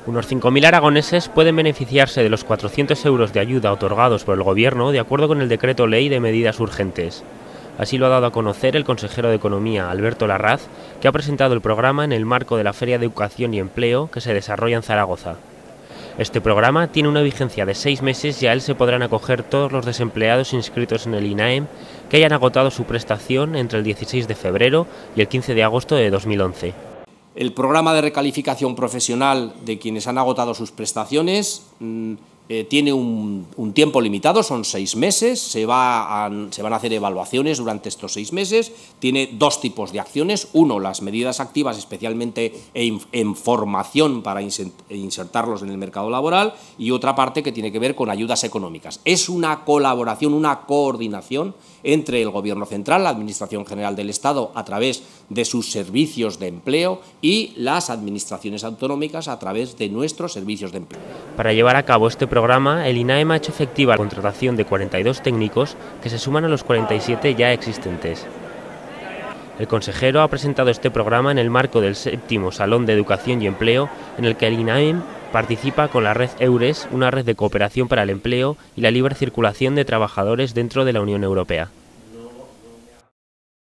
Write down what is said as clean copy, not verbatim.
Unos 5.000 aragoneses pueden beneficiarse de los 400 euros de ayuda otorgados por el Gobierno de acuerdo con el Decreto Ley de Medidas Urgentes. Así lo ha dado a conocer el consejero de Economía, Alberto Larraz, que ha presentado el programa en el marco de la Feria de Educación y Empleo que se desarrolla en Zaragoza. Este programa tiene una vigencia de 6 meses y a él se podrán acoger todos los desempleados inscritos en el INAEM que hayan agotado su prestación entre el 16 de febrero y el 15 de agosto de 2011. El programa de recalificación profesional de quienes han agotado sus prestaciones tiene un tiempo limitado, son 6 meses, se van a hacer evaluaciones durante estos 6 meses, tiene 2 tipos de acciones, uno, las medidas activas especialmente en formación para insertarlos en el mercado laboral y otra parte que tiene que ver con ayudas económicas. Es una colaboración, una coordinación entre el Gobierno central, la Administración General del Estado a través de sus servicios de empleo y las administraciones autonómicas a través de nuestros servicios de empleo. Para llevar a cabo este programa, el INAEM ha hecho efectiva la contratación de 42 técnicos que se suman a los 47 ya existentes. El consejero ha presentado este programa en el marco del 7º Salón de Educación y Empleo, en el que el INAEM participa con la red EURES, una red de cooperación para el empleo y la libre circulación de trabajadores dentro de la Unión Europea.